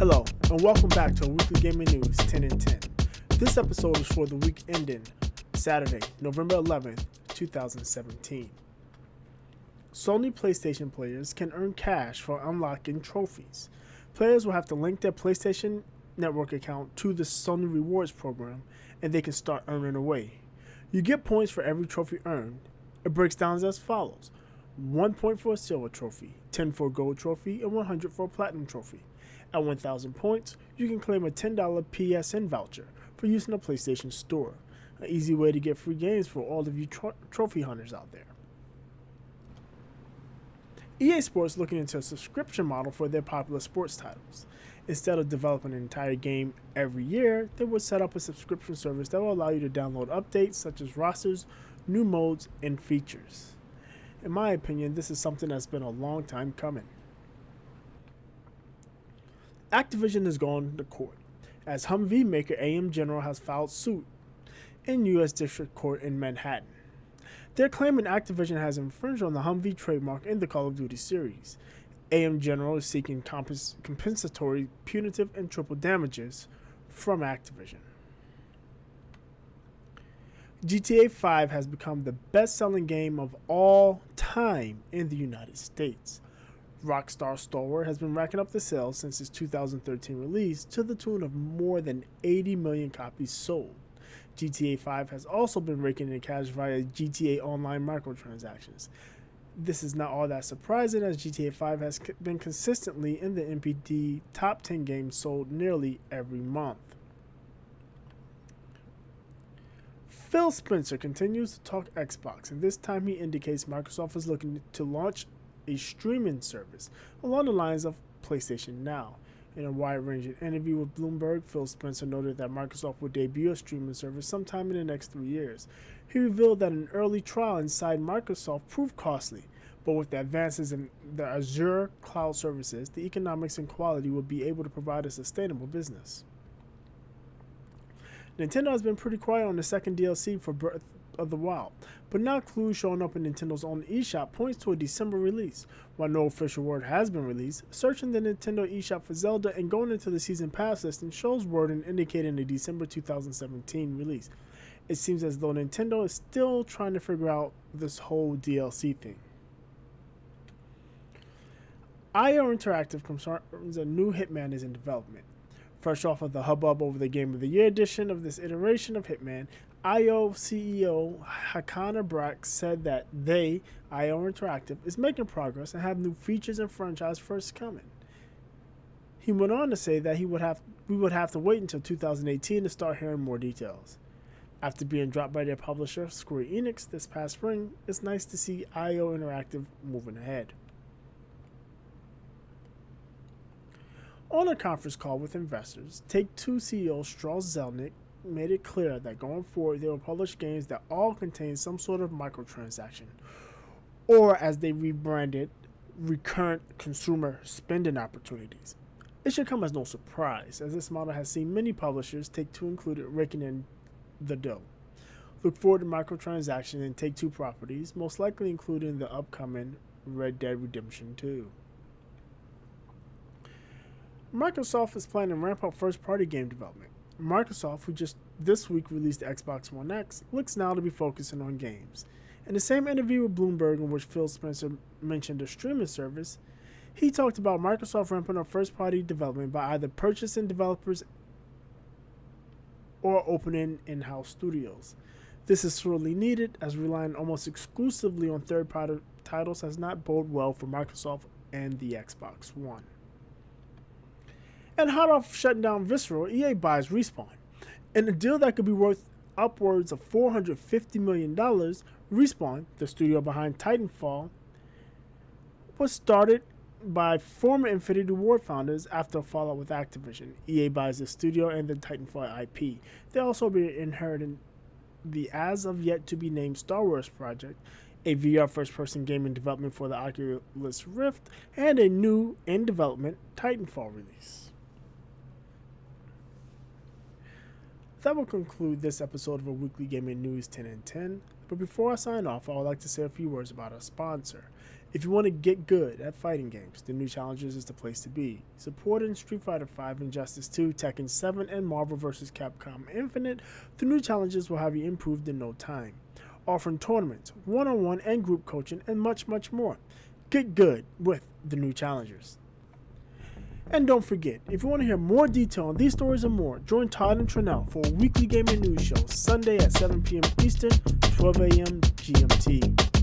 Hello, and welcome back to our weekly gaming news 10 and 10. This episode is for the week ending Saturday, November 11th, 2017. Sony PlayStation players can earn cash for unlocking trophies. Players will have to link their PlayStation Network account to the Sony Rewards program, and they can start earning away. You get points for every trophy earned. It breaks down as follows: 1 point for a silver trophy, 10 for a gold trophy, and 100 for a platinum trophy. At 1,000 points, you can claim a $10 PSN voucher for use in the PlayStation Store. An easy way to get free games for all of you trophy hunters out there. EA Sports looking into a subscription model for their popular sports titles. Instead of developing an entire game every year, they would set up a subscription service that will allow you to download updates such as rosters, new modes, and features. In my opinion, this is something that's been a long time coming. Activision has gone to court, as Humvee maker AWGN has filed suit in U.S. District Court in Manhattan. They're claiming Activision has infringed on the Humvee trademark in the Call of Duty series. AWGN is seeking compensatory, punitive, and triple damages from Activision. GTA 5 has become the best-selling game of all time in the United States. Rockstar stalwart has been racking up the sales since its 2013 release to the tune of more than 80 million copies sold. GTA 5 has also been raking in cash via GTA Online Microtransactions. This is not all that surprising, as GTA 5 has been consistently in the NPD top 10 games sold nearly every month. Phil Spencer continues to talk Xbox, and this time he indicates Microsoft is looking to launch a streaming service along the lines of PlayStation Now. In a wide-ranging interview with Bloomberg, Phil Spencer noted that Microsoft will debut a streaming service sometime in the next 3 years. He revealed that an early trial inside Microsoft proved costly, but with the advances in the Azure cloud services, the economics and quality will be able to provide a sustainable business. Nintendo has been pretty quiet on the second DLC for Breath of the Wild, but now clues showing up in Nintendo's own eShop points to a December release. While no official word has been released, searching the Nintendo eShop for Zelda and going into the Season Pass listing shows wording indicating a December 2017 release. It seems as though Nintendo is still trying to figure out this whole DLC thing. IO Interactive confirms a new Hitman is in development. Fresh off of the hubbub over the Game of the Year edition of this iteration of Hitman, IO CEO Hakana Brack said that they, IO Interactive, is making progress and have new features and franchise first coming. He went on to say that we would have to wait until 2018 to start hearing more details. After being dropped by their publisher, Square Enix, this past spring, it's nice to see IO Interactive moving ahead. On a conference call with investors, Take-Two CEO Strauss Zelnick made it clear that going forward they will publish games that all contain some sort of microtransaction, or as they rebranded, recurrent consumer spending opportunities. It should come as no surprise, as this model has seen many publishers, Take-Two included, raking in the dough. Look forward to microtransactions in Take-Two properties, most likely including the upcoming Red Dead Redemption 2. Microsoft is planning to ramp up first-party game development. Microsoft, who just this week released the Xbox One X, looks now to be focusing on games. In the same interview with Bloomberg, in which Phil Spencer mentioned a streaming service, he talked about Microsoft ramping up first-party development by either purchasing developers or opening in-house studios. This is sorely needed, as relying almost exclusively on third-party titles has not boded well for Microsoft and the Xbox One. And hot off shutting down Visceral, EA buys Respawn. In a deal that could be worth upwards of $450 million, Respawn, the studio behind Titanfall, was started by former Infinity Ward founders after a fallout with Activision. EA buys the studio and the Titanfall IP. They also be inheriting the as-of-yet-to-be-named Star Wars project, a VR first-person game in development for the Oculus Rift, and a new, in-development, Titanfall release. That will conclude this episode of our weekly gaming news 10 and 10. But before I sign off, I would like to say a few words about our sponsor. If you want to get good at fighting games, the New Challengers is the place to be. Supporting Street Fighter V, Injustice 2, Tekken 7, and Marvel vs. Capcom Infinite, the New Challengers will have you improved in no time. Offering tournaments, one-on-one and group coaching, and much, much more. Get good with the New Challengers. And don't forget, if you want to hear more detail on these stories and more, join Todd and Trinell for a weekly gaming news show Sunday at 7 p.m. Eastern, 12 a.m. GMT.